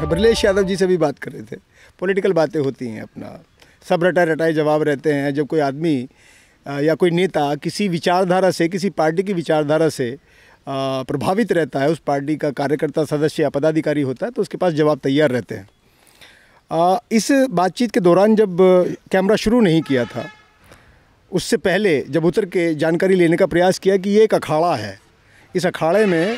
ब्रजेश यादव जी से भी बात कर रहे थे। पॉलिटिकल बातें होती हैं, अपना सब रटाए रटाए जवाब रहते हैं। जब कोई आदमी या कोई नेता किसी विचारधारा से, किसी पार्टी की विचारधारा से प्रभावित रहता है, उस पार्टी का कार्यकर्ता, सदस्य या पदाधिकारी होता है, तो उसके पास जवाब तैयार रहते हैं। इस बातचीत के दौरान जब कैमरा शुरू नहीं किया था, उससे पहले जब उतर के जानकारी लेने का प्रयास किया कि ये एक अखाड़ा है, इस अखाड़े में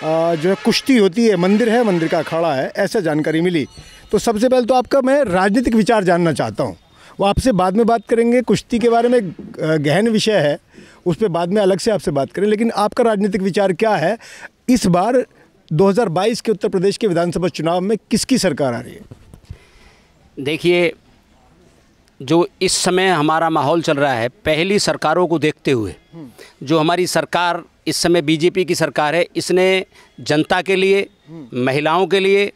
जो है कुश्ती होती है, मंदिर है, मंदिर का अखाड़ा है, ऐसा जानकारी मिली। तो सबसे पहले तो आपका मैं राजनीतिक विचार जानना चाहता हूँ। वो आपसे बाद में बात करेंगे, कुश्ती के बारे में गहन विषय है, उस पर बाद में अलग से आपसे बात करें। लेकिन आपका राजनीतिक विचार क्या है? इस बार 2022 के उत्तर प्रदेश के विधानसभा चुनाव में किसकी सरकार आ रही है? देखिए, जो इस समय हमारा माहौल चल रहा है, पहली सरकारों को देखते हुए जो हमारी सरकार इस समय बीजेपी की सरकार है, इसने जनता के लिए, महिलाओं के लिए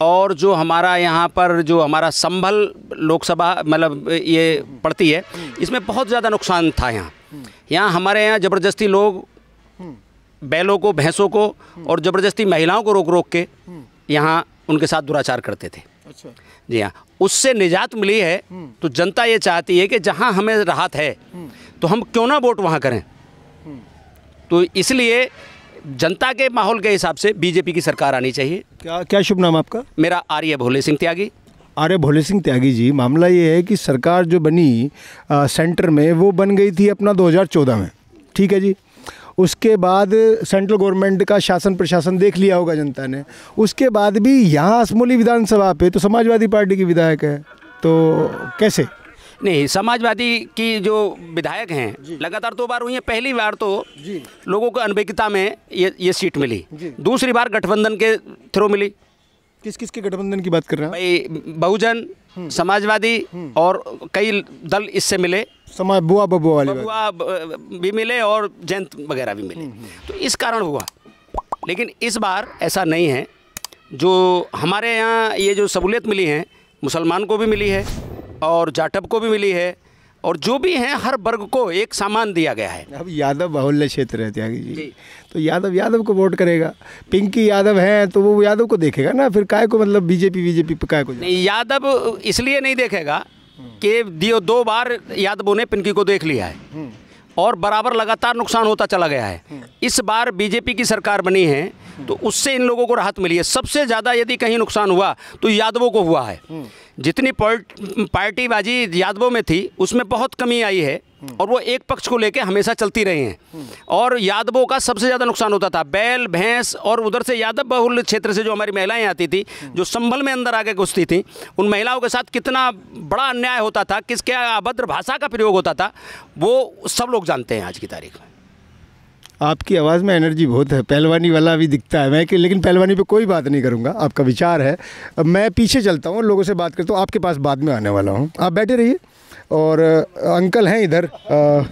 और जो हमारा यहाँ पर जो हमारा संभल लोकसभा मतलब ये पड़ती है, इसमें बहुत ज़्यादा नुकसान था। यहाँ हमारे यहाँ ज़बरदस्ती लोग बैलों को, भैंसों को और ज़बरदस्ती महिलाओं को रोक रोक के यहाँ उनके साथ दुराचार करते थे। अच्छा। जी हाँ, उससे निजात मिली है। तो जनता ये चाहती है कि जहाँ हमें राहत है तो हम क्यों ना वोट वहाँ करें। तो इसलिए जनता के माहौल के हिसाब से बीजेपी की सरकार आनी चाहिए। क्या शुभ नाम आपका? मेरा आर्य भोले सिंह त्यागी। आर्य भोले सिंह त्यागी जी, मामला ये है कि सरकार जो बनी सेंटर में, वो बन गई थी अपना 2014 में, ठीक है जी। उसके बाद सेंट्रल गवर्नमेंट का शासन प्रशासन देख लिया होगा जनता ने। उसके बाद भी यहाँ असमोली विधानसभा पे तो समाजवादी पार्टी की विधायक है, तो कैसे? नहीं, समाजवादी की जो विधायक हैं लगातार 2 बार हुई हैं। पहली बार तो लोगों को अनभिज्ञता में ये सीट मिली, दूसरी बार गठबंधन के थ्रू मिली। किस के गठबंधन की बात कर रहे हैं भाई? बहुजन, समाजवादी और कई दल इससे मिले, बुआ वाले बुआ भी मिले और जैन वगैरह भी मिले। तो इस कारण हुआ। लेकिन इस बार ऐसा नहीं है। जो हमारे यहाँ ये जो सहूलियत मिली है, मुसलमान को भी मिली है और जाटव को भी मिली है, और जो भी हैं हर वर्ग को एक सामान दिया गया है। अब यादव बाहुल्य क्षेत्र है त्यागी जी, तो यादव को वोट करेगा। पिंकी यादव हैं तो वो यादव को देखेगा ना, फिर काय को, मतलब बीजेपी पे काय को नहीं। यादव इसलिए नहीं देखेगा कि 2 बार यादवों ने पिंकी को देख लिया है और बराबर लगातार नुकसान होता चला गया है। इस बार बीजेपी की सरकार बनी है तो उससे इन लोगों को राहत मिली है। सबसे ज़्यादा यदि कहीं नुकसान हुआ तो यादवों को हुआ है। जितनी पार्टीबाजी यादवों में थी उसमें बहुत कमी आई है, और वो एक पक्ष को लेके हमेशा चलती रही हैं। और यादवों का सबसे ज़्यादा नुकसान होता था, बैल, भैंस, और उधर से यादव बहुल क्षेत्र से जो हमारी महिलाएं आती थी, जो संभल में अंदर आके घुसती थी, उन महिलाओं के साथ कितना बड़ा अन्याय होता था, किसके अभद्र भाषा का प्रयोग होता था, वो सब लोग जानते हैं आज की तारीख में। आपकी आवाज़ में एनर्जी बहुत है, पहलवानी वाला भी दिखता है। लेकिन पहलवानी पे कोई बात नहीं करूँगा, आपका विचार है। मैं पीछे चलता हूँ, लोगों से बात करता हूँ, आपके पास बाद में आने वाला हूँ, आप बैठे रहिए। और अंकल हैं इधर,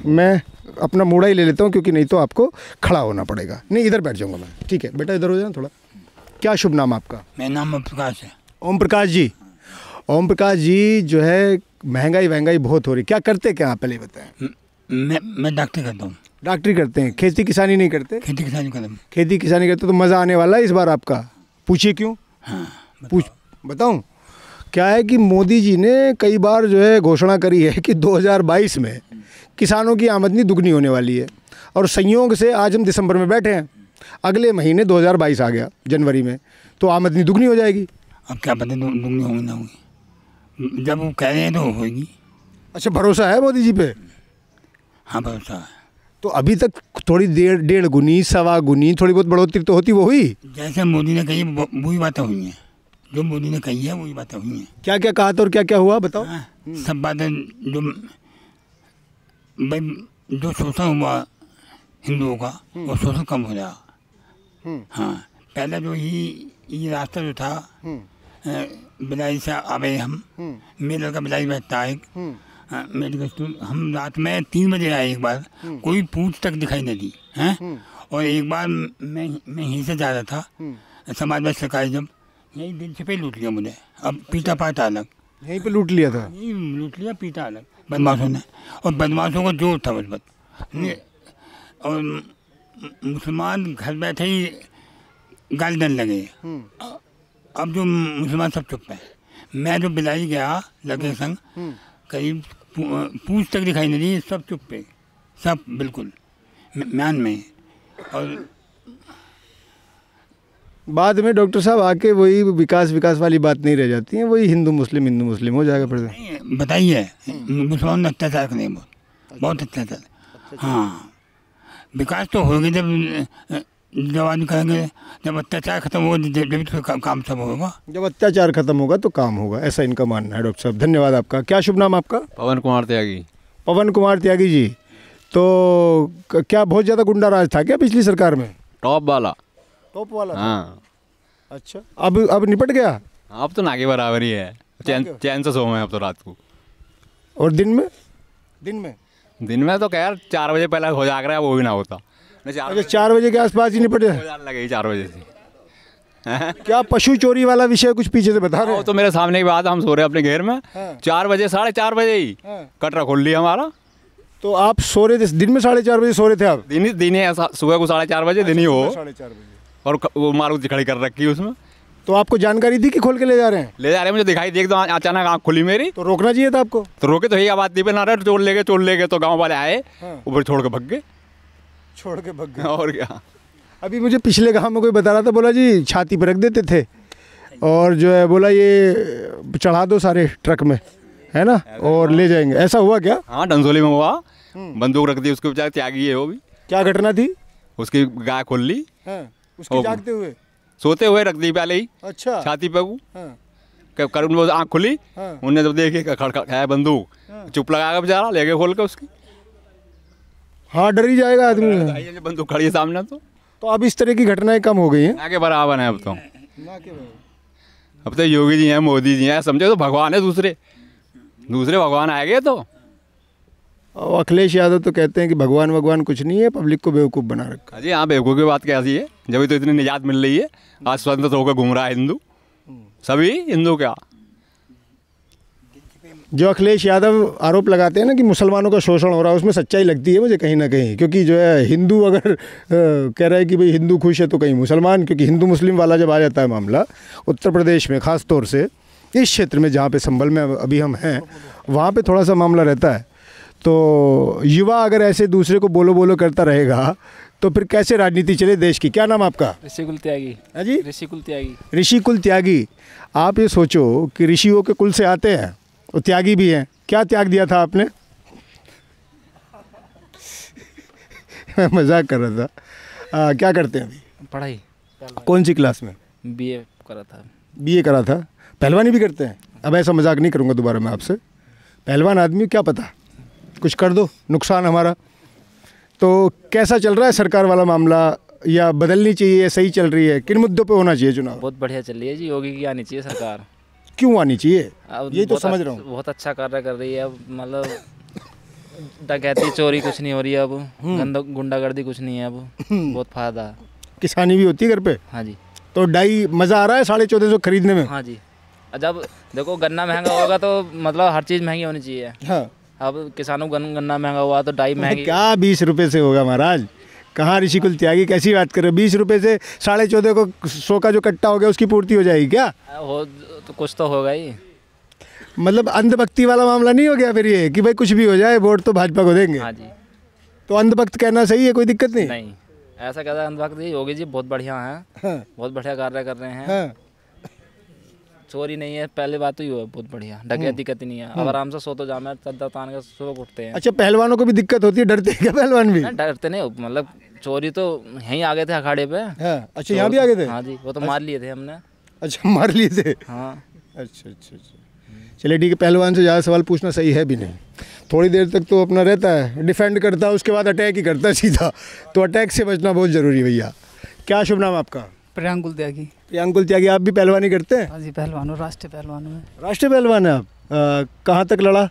मैं अपना मूड़ा ही ले लेता हूँ क्योंकि नहीं तो आपको खड़ा होना पड़ेगा। नहीं, इधर बैठ जाऊँगा मैं, ठीक है बेटा, इधर हो जाना थोड़ा। क्या शुभ नाम आपका? मेरा नाम ओम प्रकाश है। ओम प्रकाश जी, ओम प्रकाश जी, जो है महंगाई बहुत हो रही, क्या करते क्या आप पहले बताएं? मैं डॉक्टर करता हूँ। डॉक्टरी करते हैं, खेती किसानी नहीं करते? खेती किसानी करता हूँ। खेती किसानी करते तो मज़ा आने वाला है इस बार आपका। पूछिए क्यों? हाँ, बताऊँ। क्या है कि मोदी जी ने कई बार जो है घोषणा करी है कि 2022 में किसानों की आमदनी दुगनी होने वाली है, और संयोग से आज हम दिसंबर में बैठे हैं, अगले महीने 2022 आ गया जनवरी में, तो आमदनी दुगनी हो जाएगी। अब क्या पता दुगनी होगी ना होगी, जब वो कह रहे हैं तो होगी। अच्छा, भरोसा है मोदी जी पे? हाँ, भरोसा है। तो अभी तक थोड़ी डेढ़ गुनी, सवा गुनी, थोड़ी बहुत बढ़ोतरी तो होती, वो हुई? जैसे मोदी ने कही वही बातें हुई हैं, जो मोदी ने कही है वही बातें हुई हैं। क्या क्या कहा था और क्या क्या हुआ बताओ? सब बातें जो शोषण हुआ हिंदुओं का, वो शोषण कम हो जाएगा। हाँ, पहले जो ये रास्ता जो था, बिलाई से आवे हम, मेरे लड़का बिलाई बैठता है मेडिकल स्टोर, हम रात में 3 बजे आए एक बार, कोई पूछ तक दिखाई नहीं दी हैं। और एक बार मैं यहीं से जा रहा था, समाजवादी सरकार जब यही दिल से पे लूट लिया मुझे, अब पीटा पाटा अलग। यहीं पे लूट लिया था? यहीं लूट लिया, पीटा अलग बदमाशों ने, और बदमाशों का जोर था बस। और मुसलमान घर बैठे ही गाली देने लगे, अब जो मुसलमान सब चुप हैं। मैं जो बिलाई गया लगे संग, करीब पूछ तक दिखाई नहीं दी, सब चुप पे, सब बिल्कुल म्यान में। और बाद में डॉक्टर साहब आके वही विकास वाली बात नहीं रह जाती है, वही हिंदू मुस्लिम हो जाएगा फिर। नहीं बताइए, मुसलमान ने अत्याचार नहीं, बहुत अत्याचार। हाँ, विकास तो होगी जब आदमी कहेंगे, जब अत्याचार खत्म होगा जब तो काम सब होगा। जब अत्याचार खत्म होगा तो काम होगा, ऐसा इनका मानना है। डॉक्टर साहब धन्यवाद आपका। क्या शुभ नाम आपका? पवन कुमार त्यागी। पवन कुमार त्यागी जी, तो क्या बहुत ज़्यादा गुंडा राज था क्या पिछली सरकार में? टॉप वाला हाँ। अच्छा, अब निपट गया? अब तो ना के बराबर ही है, चैन से सो में अब तो रात को। और दिन में तो खैर 4 बजे पहले हो जा रहा है, वो भी ना होता। 4 बजे के आसपास ही निपट जाए लगे 4 बजे से। क्या पशु चोरी वाला विषय कुछ पीछे से बता रहे हो? तो मेरे सामने की बात, हम सो रहे अपने घेर में, 4 बजे 4:30 बजे ही कटरा खोल लिया हमारा। तो आप सो रहे थे दिन में? 4:30 बजे सो रहे थे आप? दिन ही सुबह को 4:30 बजे दिन ही हो। 4:30 बजे। और वो मारुति खड़ी कर रखी उसमें। तो आपको जानकारी थी कि खोल के ले जा रहे हैं? मुझे दिखाई दी, एकदम अचानक आँख खुली मेरी। तो रोकना चाहिए था आपको। तो रोके तो यही आबादी पे ना रहे, चोर ले गए तो गाँव वाले आए, ऊपर छोड़ के भग गए। और क्या। अभी मुझे पिछले गांव में कोई बता रहा था, बोला जी छाती पर रख देते थे और जो है बोला ये चढ़ा दो सारे ट्रक में, है ना, और ले जाएंगे। ऐसा हुआ क्या? हाँ, डंसोली में हुआ। बंदूक रख दी उसके बेचारे त्यागी है वो भी। क्या घटना थी? उसकी गाय खोल ली, उसके जागते हुए सोते हुए रख दी पहले ही। अच्छा। छाती पे करुण वो आँख खुली, उनने जब देखे है बंदूक, चुप लगा के बेचारा ले गए खोल के उसकी। हाँ, डर ही जाएगा आदमी, बंदूक खड़ी है सामने। तो अब इस तरह की घटनाएं कम हो गई हैं। ना के बराबर है अब तो योगी जी हैं, मोदी जी हैं, समझे तो भगवान है, दूसरे भगवान आएंगे। तो अखिलेश यादव तो कहते हैं कि भगवान कुछ नहीं है, पब्लिक को बेवकूफ़ बना रखा। जी हाँ, बेवकूफ़ की बात कैसी है, जब तो इतनी निजात मिल रही है। आज स्वतंत्र होकर घूम रहा है हिंदू, सभी हिंदू। क्या जो अखिलेश यादव आरोप लगाते हैं ना कि मुसलमानों का शोषण हो रहा है, उसमें सच्चाई लगती है मुझे कहीं ना कहीं। क्योंकि जो है हिंदू अगर कह रहा है कि भाई हिंदू खुश है तो कहीं मुसलमान, क्योंकि हिंदू मुस्लिम वाला जब आ जाता है मामला उत्तर प्रदेश में, ख़ास तौर से इस क्षेत्र में जहाँ पे संभल में अभी हम हैं, वहाँ पे थोड़ा सा मामला रहता है। तो युवा अगर ऐसे दूसरे को बोलो करता रहेगा तो फिर कैसे राजनीति चले देश की? क्या नाम आपका? ऋषिकुल त्यागी। हाँ जी, ऋषिकुल त्यागी। आप ये सोचो कि ऋषियों के कुल से आते हैं और त्यागी भी हैं। क्या त्याग दिया था आपने? मैं मजाक कर रहा था। क्या करते हैं अभी? पढ़ाई। कौन सी क्लास में? बीए करा था। बीए करा था। पहलवानी भी करते हैं? अब ऐसा मजाक नहीं करूँगा दोबारा मैं आपसे। पहलवान आदमी, क्या पता कुछ कर दो, नुकसान हमारा। तो कैसा चल रहा है सरकार वाला मामला, या बदलनी चाहिए, सही चल रही है? किन मुद्दों पे होना चाहिए चुनाव? बहुत बढ़िया चल रही है जी, योगी की आनी चाहिए सरकार। क्यों आनी चाहिए? ये तो समझ रहा हूँ। बहुत अच्छा कार्य कर रही है। अब मतलब डकैती चोरी कुछ नहीं हो रही है, अब गुंडागर्दी कुछ नहीं है, अब बहुत फायदा। किसानी भी होती है घर पे? हाँ जी। तो डाई मज़ा आ रहा है 1450 खरीदने में? हाँ जी। जब देखो गन्ना महंगा होगा तो मतलब हर चीज़ महंगी होनी चाहिए। हाँ। अब किसानों को गन्ना महंगा हुआ तो डाई महंगी। क्या 20 रुपये से होगा महाराज? कहाँ ऋषिकुल त्यागी, कैसी बात कर रहे हो? 20 रुपये से 14.5 को 100 का जो कट्टा हो गया उसकी पूर्ति हो जाएगी क्या? हो तो कुछ तो होगा ही। मतलब अंधभक्ति वाला मामला नहीं हो गया फिर ये कि भाई कुछ भी हो जाए वोट तो भाजपा को देंगे? हाँ जी। तो अंधभक्त कहना सही है, कोई दिक्कत नहीं? नहीं, ऐसा कहता है अंधभक्त जी। योगी जी बहुत बढ़िया हैं। हाँ। बहुत बढ़िया कार्य कर रहे हैं। हाँ। चोरी नहीं है, पहले बात तो ही है, बहुत बढ़िया। डकैती कती नहीं है। अब आराम से सो तो जाना, चद्दर तान के सुबह उठते हैं। अच्छा, पहलवानों को भी दिक्कत होती है? डरते हैं क्या पहलवान भी? डरते नहीं, मतलब चोरी तो यहीं आ गए थे अखाड़े पे। हाँ। अच्छा, यहाँ भी आ गए थे? हाँ जी, वो तो मार लिए थे हमने। अच्छा, मार लिए थे? हाँ। अच्छा। चलिए ठीक है, पहलवान से ज़्यादा सवाल पूछना सही है भी नहीं। थोड़ी देर तक तो अपना रहता है, डिफेंड करता है, उसके बाद अटैक ही करता है सीधा। तो अटैक से बचना बहुत ज़रूरी है भैया। क्या शुभ नाम आपका? प्रियांकुल त्यागी। प्रियांकुल त्यागी, आप भी पहलवानी करते हैं? हाँ जी, पहलवान हूँ, राष्ट्रीय पहलवान हूँ। राष्ट्रीय पहलवान है आप? कहाँ तक लड़ा?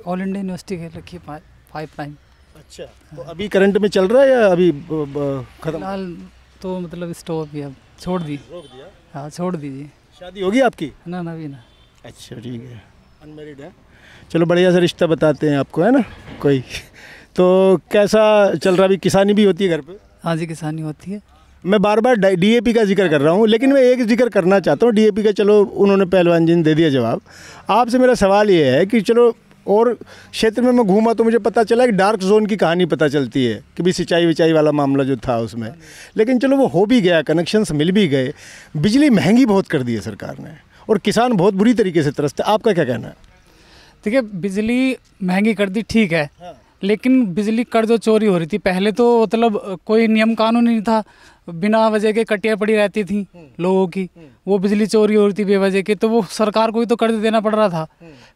ऑल इंडिया यूनिवर्सिटी खेल रखी है 5 टाइम। अच्छा, तो अभी करंट में चल रहा है या अभी खत्म? फिलहाल तो मतलब स्टॉप ही, अब छोड़ दी। रोक दिया? हाँ, छोड़ दीजिए। शादी होगी आपकी? ना अभी ना। अच्छा, ठीक है, अनमैरिड है। चलो बढ़िया सा रिश्ता बताते हैं आपको, है ना कोई। तो कैसा चल रहा? अभी किसानी भी होती है घर पे? हाँ जी, किसानी होती है। मैं बार बार डीएपी का जिक्र कर रहा हूँ, लेकिन मैं एक जिक्र करना चाहता हूँ डीएपी का। चलो उन्होंने पहलवान जी ने दे दिया जवाब। आपसे मेरा सवाल ये है कि चलो और क्षेत्र में मैं घूमा तो मुझे पता चला कि डार्क जोन की कहानी पता चलती है कि भी सिंचाई विचाई वाला मामला जो था उसमें, लेकिन चलो वो हो भी गया, कनेक्शंस मिल भी गए। बिजली महंगी बहुत कर दी है सरकार ने और किसान बहुत बुरी तरीके से त्रस्त है। आपका क्या कहना है? देखिए, बिजली महंगी कर दी ठीक है, लेकिन बिजली कर जो चोरी हो रही थी पहले, तो मतलब कोई नियम कानून नहीं था, बिना वजह के कटियाँ पड़ी रहती थी लोगों की, वो बिजली चोरी हो रही थी बेवजह के, तो वो सरकार को ही तो कर्ज देना पड़ रहा था।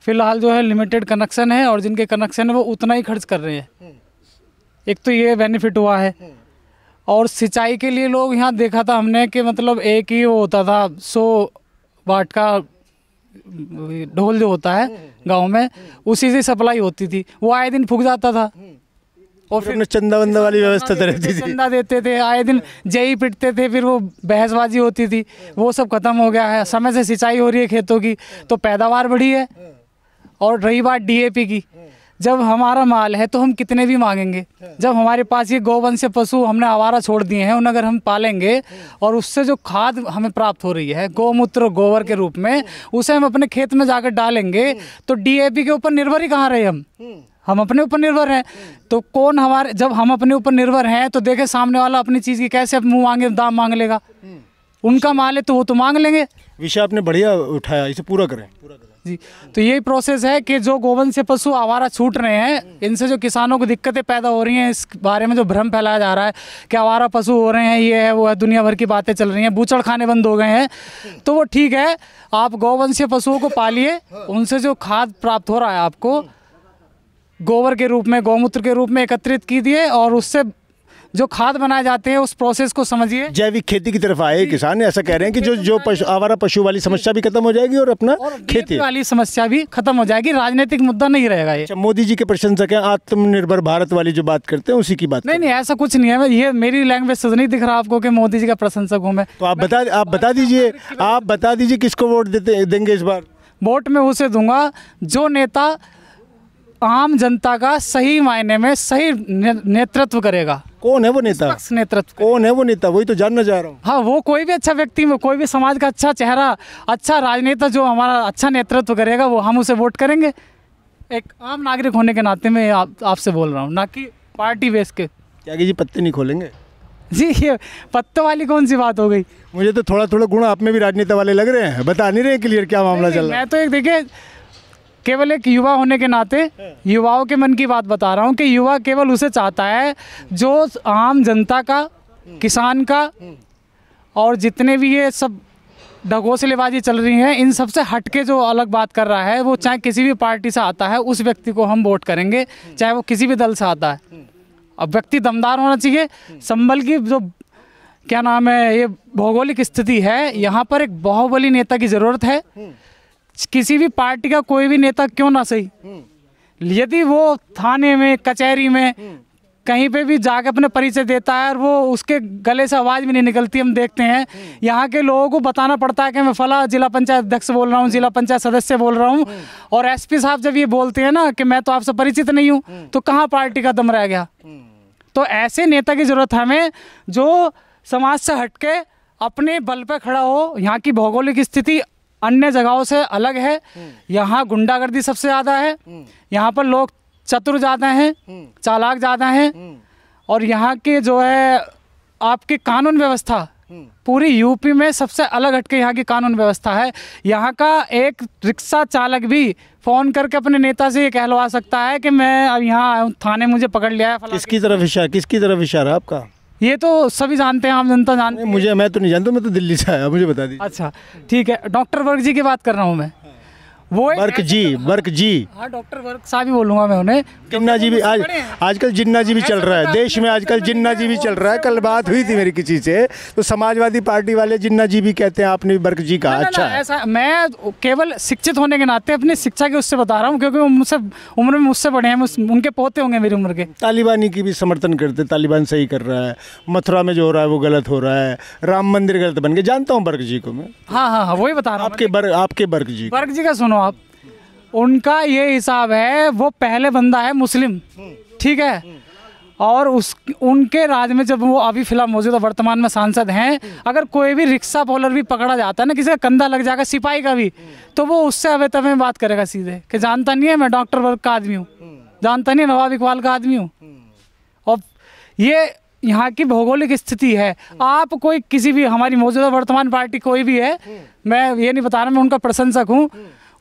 फिलहाल जो है लिमिटेड कनेक्शन है और जिनके कनेक्शन है वो उतना ही खर्च कर रहे हैं। एक तो ये बेनिफिट हुआ है। और सिंचाई के लिए लोग यहाँ देखा था हमने कि मतलब एक ही वो होता था 100 वाट का ढोल जो होता है गांव में, उसी से सप्लाई होती थी, वो आए दिन फूक जाता था। और फिर चंदा वंदा वाली व्यवस्था तो रहती थी, चंदा देते थे, आए दिन जई पिटते थे, फिर वो बहसबाजी होती थी, वो सब खत्म हो गया है। समय से सिंचाई हो रही है खेतों की, तो पैदावार बढ़ी है। और रही बात डीएपी की, जब हमारा माल है तो हम कितने भी मांगेंगे, जब हमारे पास ये गौवंश पशु हमने आवारा छोड़ दिए हैं, उन अगर हम पालेंगे और उससे जो खाद हमें प्राप्त हो रही है गौमूत्र गोबर के रूप में, उसे हम अपने खेत में जाकर डालेंगे, तो डीएपी के ऊपर निर्भर ही कहाँ रहे हम अपने ऊपर निर्भर हैं। तो कौन हमारे, जब हम अपने ऊपर निर्भर हैं तो देखे सामने वाला अपनी चीज़ की कैसे मुँह मांगे दाम मांग लेगा। उनका माल है तो वो तो मांग लेंगे। विषय आपने बढ़िया उठाया, इसे पूरा करें जी। तो यही प्रोसेस है कि जो गोवंश से पशु आवारा छूट रहे हैं, इनसे जो किसानों को दिक्कतें पैदा हो रही हैं, इस बारे में जो भ्रम फैलाया जा रहा है कि आवारा पशु हो रहे हैं, ये है वो है, दुनिया भर की बातें चल रही हैं, बूचड़ खाने बंद हो गए हैं, तो वो ठीक है, आप गौवंशीय पशुओं को पालिए, उनसे जो खाद प्राप्त हो रहा है आपको गोबर के रूप में, गौमूत्र के रूप में एकत्रित कीजिए और उससे जो खाद बनाए जाते हैं उस प्रोसेस को समझिए। जैविक खेती की तरफ आए किसान, ऐसा कह रहे हैं कि जो आवारा पशु वाली समस्या भी खत्म हो जाएगी और अपना खेती वाली समस्या भी खत्म हो जाएगी। राजनीतिक मुद्दा नहीं रहेगा ये। मोदी जी के प्रशंसक हैं, आत्मनिर्भर भारत वाली जो बात करते हैं उसी की बात। नहीं, ऐसा कुछ नहीं है, ये मेरी लैंग्वेज से नहीं दिख रहा आपको कि मोदी जी का प्रशंसक हूँ मैं। तो आप बता दीजिए किसको वोट देंगे इस बार? वोट में उसे दूंगा जो नेता आम जनता का सही मायने में सही नेतृत्व करेगा। कौन है वो नेता? नेतृत्व कौन है वो नेता, वही तो जानना चाह रहा हूँ। हाँ, वो कोई भी अच्छा व्यक्ति, कोई भी समाज का अच्छा चेहरा, अच्छा राजनेता जो हमारा अच्छा नेतृत्व करेगा, वो हम उसे वोट करेंगे। एक आम नागरिक होने के नाते मैं आपसे बोल रहा हूँ, ना कि पार्टी बेस के। त्यागी जी पत्ते नहीं खोलेंगे जी? ये पत्तों वाली कौन सी बात हो गई? मुझे तो थोड़ा थोड़ा गुण आप में भी राजनेता वाले लग रहे हैं, बता नहीं रहे क्लियर क्या मामला चल रहा है। मैं तो एक देखिए केवल एक युवा होने के नाते युवाओं के मन की बात बता रहा हूँ कि युवा केवल उसे चाहता है जो आम जनता का, किसान का और जितने भी ये सब ढकोसलेबाजी चल रही है इन सबसे हटके जो अलग बात कर रहा है, वो चाहे किसी भी पार्टी से आता है उस व्यक्ति को हम वोट करेंगे, चाहे वो किसी भी दल से आता है। अब व्यक्ति दमदार होना चाहिए। संभल की जो क्या नाम है, ये भौगोलिक स्थिति है, यहाँ पर एक बाहुबली नेता की ज़रूरत है। किसी भी पार्टी का कोई भी नेता क्यों ना सही, यदि वो थाने में, कचहरी में, कहीं पे भी जाकर अपने परिचय देता है और वो उसके गले से आवाज़ भी नहीं निकलती, हम देखते हैं यहाँ के लोगों को बताना पड़ता है कि मैं फला जिला पंचायत अध्यक्ष बोल रहा हूँ, जिला पंचायत सदस्य बोल रहा हूँ, और एसपी साहब जब ये बोलते हैं ना कि मैं तो आपसे परिचित नहीं हूँ, तो कहाँ पार्टी का दम रह गया। तो ऐसे नेता की ज़रूरत है हमें जो समाज से हटके अपने बल पर खड़ा हो। यहाँ की भौगोलिक स्थिति अन्य जगहों से अलग है, यहाँ गुंडागर्दी सबसे ज़्यादा है, यहाँ पर लोग चतुर ज़्यादा हैं, चालाक ज़्यादा हैं, और यहाँ के जो है आपकी कानून व्यवस्था पूरी यूपी में सबसे अलग हटके यहाँ की कानून व्यवस्था है। यहाँ का एक रिक्शा चालक भी फ़ोन करके अपने नेता से ये कहलवा सकता है कि मैं अब यहाँ थाने मुझे पकड़ लिया है। किसकी तरफ इशारा आपका? ये तो सभी जानते हैं, आम जनता जानते हैं। मैं तो नहीं जानता, मैं तो दिल्ली से आया, मुझे बता दीजिए। अच्छा ठीक है, डॉक्टर वर्क जी की बात कर रहा हूँ मैं। वो वर्क जी हाँ, डॉक्टर वर्क साहब ही बोलूँगा मैं उन्हें। जिन्ना जी भी आजकल जिन्ना जी भी चल रहा है देश में, आजकल जिन्ना जी भी चल रहा है। कल बात हुई थी मेरी किसी से, तो समाजवादी पार्टी वाले जिन्ना जी भी कहते हैं, आपने वर्क जी कहा। अच्छा, ऐसा मैं केवल शिक्षित होने के नाते अपनी शिक्षा के उससे बता रहा हूँ, क्योंकि वो मुझसे उम्र में मुझसे बड़े हैं, उनके पोते होंगे मेरी उम्र के। तालिबानी की भी समर्थन करते, तालिबान सही कर रहा है, मथुरा में जो हो रहा है वो गलत हो रहा है, राम मंदिर गलत बन गया। जानता हूँ वर्क जी को मैं। हाँ, वही बता रहा हूँ। आपके वर्क जी का सुनो आप, उनका ये हिसाब है, वो पहले बंदा है मुस्लिम, ठीक है, और उनके राज में जब वो अभी फिलहाल मौजूदा वर्तमान में सांसद हैं, अगर कोई भी रिक्शा पुलर भी पकड़ा जाता है ना, किसी का कंधा लग जाएगा सिपाही का भी, तो वो उससे अवे तवे बात करेगा सीधे कि जानता नहीं है मैं डॉक्टर वर्ग का आदमी हूँ, जानता नहीं नवाब इकबाल का आदमी हूँ। और ये यहाँ की भौगोलिक स्थिति है। आप कोई किसी भी हमारी मौजूदा वर्तमान पार्टी कोई भी है, मैं ये नहीं बता रहा मैं उनका प्रशंसक हूँ,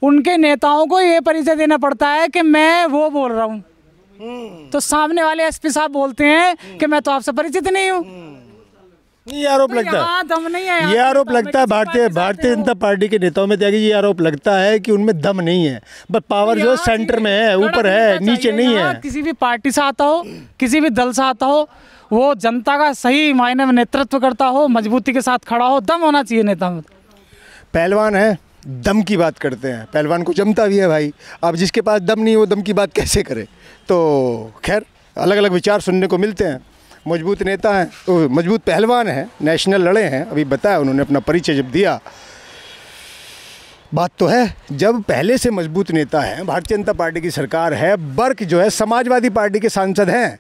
उनके नेताओं को ये परिचय देना पड़ता है कि मैं वो बोल रहा हूँ, तो सामने वाले एसपी साहब बोलते हैं कि मैं तो आपसे परिचित नहीं हूँ। ये आरोप लगता है, दम नहीं है, ये आरोप लगता है भारतीय जनता पार्टी के नेताओं में त्यागी, ये आरोप लगता है कि उनमें दम नहीं है, बस पावर जो सेंटर में है, ऊपर है, नीचे नहीं है। किसी भी पार्टी से आता हो, किसी भी दल से आता हो, वो जनता का सही मायने में नेतृत्व करता हो, मजबूती के साथ खड़ा हो, दम होना चाहिए नेता में। पहलवान है, दम की बात करते हैं, पहलवान को जमता भी है भाई। अब जिसके पास दम नहीं, वो दम की बात कैसे करे? तो खैर अलग अलग विचार सुनने को मिलते हैं। मजबूत नेता हैं, तो मजबूत पहलवान हैं, नेशनल लड़े हैं, अभी बताया उन्होंने अपना परिचय जब दिया। बात तो है, जब पहले से मजबूत नेता हैं, भारतीय जनता पार्टी की सरकार है, बर्क जो है समाजवादी पार्टी के सांसद हैं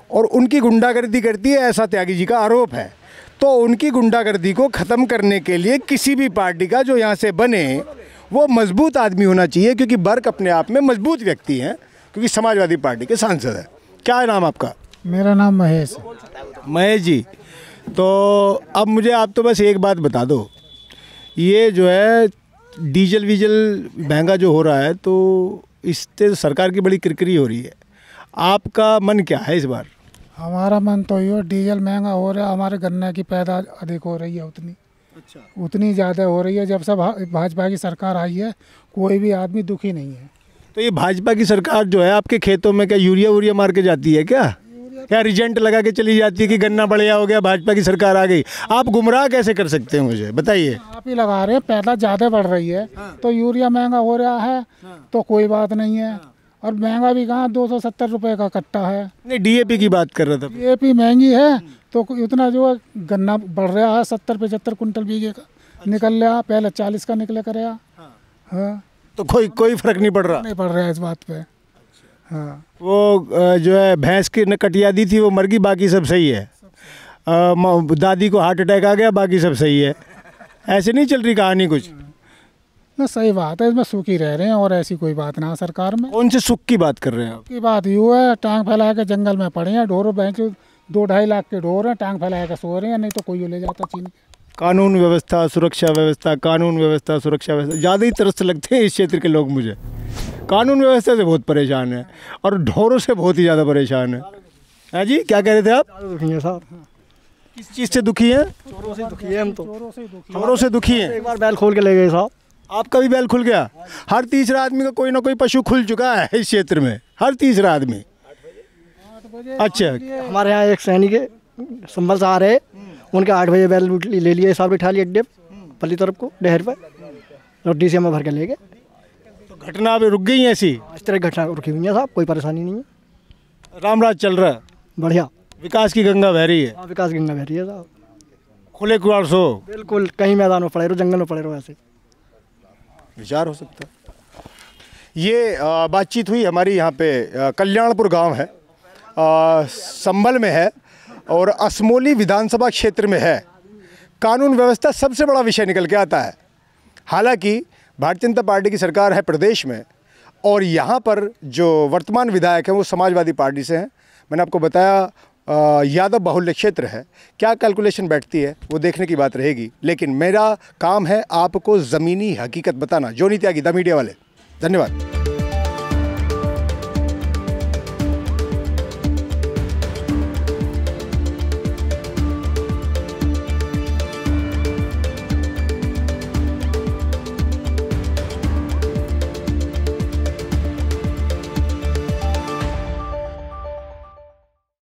और उनकी गुंडागर्दी करती है, ऐसा त्यागी जी का आरोप है। तो उनकी गुंडागर्दी को ख़त्म करने के लिए किसी भी पार्टी का जो यहाँ से बने वो मजबूत आदमी होना चाहिए, क्योंकि बर्क अपने आप में मजबूत व्यक्ति हैं, क्योंकि समाजवादी पार्टी के सांसद हैं। क्या है नाम आपका? मेरा नाम महेश। महेश जी, तो अब मुझे आप तो बस एक बात बता दो, ये जो है डीजल वीजल महंगा जो हो रहा है, तो इससे सरकार की बड़ी किरकिरी हो रही है, आपका मन क्या है इस बार? हमारा मन तो ये डीजल महंगा हो रहा है, हमारे गन्ने की पैदावार अधिक हो रही है, उतनी ज़्यादा हो रही है। जब से भाजपा की सरकार आई है, कोई भी आदमी दुखी नहीं है। तो ये भाजपा की सरकार जो है आपके खेतों में क्या यूरिया वूरिया मार के जाती है क्या रिजेंट लगा के चली जाती है कि गन्ना बढ़िया हो गया, भाजपा की सरकार आ गई? आप गुमराह कैसे कर सकते हैं, मुझे बताइए। आप ही लगा रहे हैं, पैदा ज़्यादा बढ़ रही है तो यूरिया महंगा हो रहा है, तो कोई बात नहीं है। और महंगा भी कहाँ, 270 रुपये का कट्टा है। नहीं, डीएपी की बात कर रहा था। डीएपी महंगी है तो इतना जो है गन्ना बढ़ रहा है, 70-75 कुंटल बीघे का निकल रहा, पहले 40 का निकले करेगा। हाँ, तो कोई फर्क नहीं पड़ रहा? नहीं पड़ रहा है इस बात पे। हाँ, वो जो है भैंस की कटिया दी थी वो मर गई, बाकी सब सही है। दादी को हार्ट अटैक आ गया, बाकी सब सही है। ऐसे नहीं चल रही कहानी कुछ ना। सही बात है, इसमें सुखी रह रहे हैं और ऐसी कोई बात ना सरकार में। कौन से सुख की बात कर रहे हैं आप? की बात यूँ है, टांग फैला के जंगल में पड़े हैं, ढोर बैंक 2-2.5 लाख के ढोर हैं, टांग फैला के सो रहे हैं, नहीं तो कोई ले जाता चीन के। कानून व्यवस्था सुरक्षा व्यवस्था, कानून व्यवस्था सुरक्षा व्यवस्था, ज़्यादा ही तरस लगते हैं इस क्षेत्र के लोग। मुझे कानून व्यवस्था से बहुत परेशान है और ढोरों से बहुत ही ज़्यादा परेशान है। हाँ जी, क्या कह रहे थे आप? दुखी है साहब। किस चीज़ से दुखी हैं? चोरों से दुखी है हम तो। चोरों से दुखी हैं। एक बार बैल खोल के ले गए साहब। आपका भी बैल खुल गया? हर तीसरा आदमी का कोई ना कोई पशु खुल चुका है इस क्षेत्र में, हर तीसरा आदमी। अच्छा, हमारे यहाँ एक सैनिक संभल से आ रहे, उनके 8 बजे बैल ले लिए साहब, बिठा लिए अड्डे पल्ली तरफ को डहर पर, और डीसीएम में भर के ले गए। तो घटना अभी रुक गई है ऐसी? इस तरह घटना रुकी हुई है साहब, कोई परेशानी नहीं है। रामराज चल रहा है, बढ़िया, विकास की गंगा बह रही है। हाँ, विकास गंगा बह रही है साहब। खुले कुआर सो बिल्कुल, कहीं मैदान में पड़े रहो, जंगल में पड़े रहो, ऐसे विचार हो सकता है। ये बातचीत हुई हमारी यहाँ पे कल्याणपुर गांव है, संभल में है और असमोली विधानसभा क्षेत्र में है। कानून व्यवस्था सबसे बड़ा विषय निकल के आता है। हालांकि भारतीय जनता पार्टी की सरकार है प्रदेश में और यहाँ पर जो वर्तमान विधायक हैं वो समाजवादी पार्टी से हैं। मैंने आपको बताया यादव बाहुल्य क्षेत्र है, क्या कैलकुलेशन बैठती है वो देखने की बात रहेगी, लेकिन मेरा काम है आपको ज़मीनी हकीकत बताना। जोनी त्यागी, द मीडिया वाले, धन्यवाद।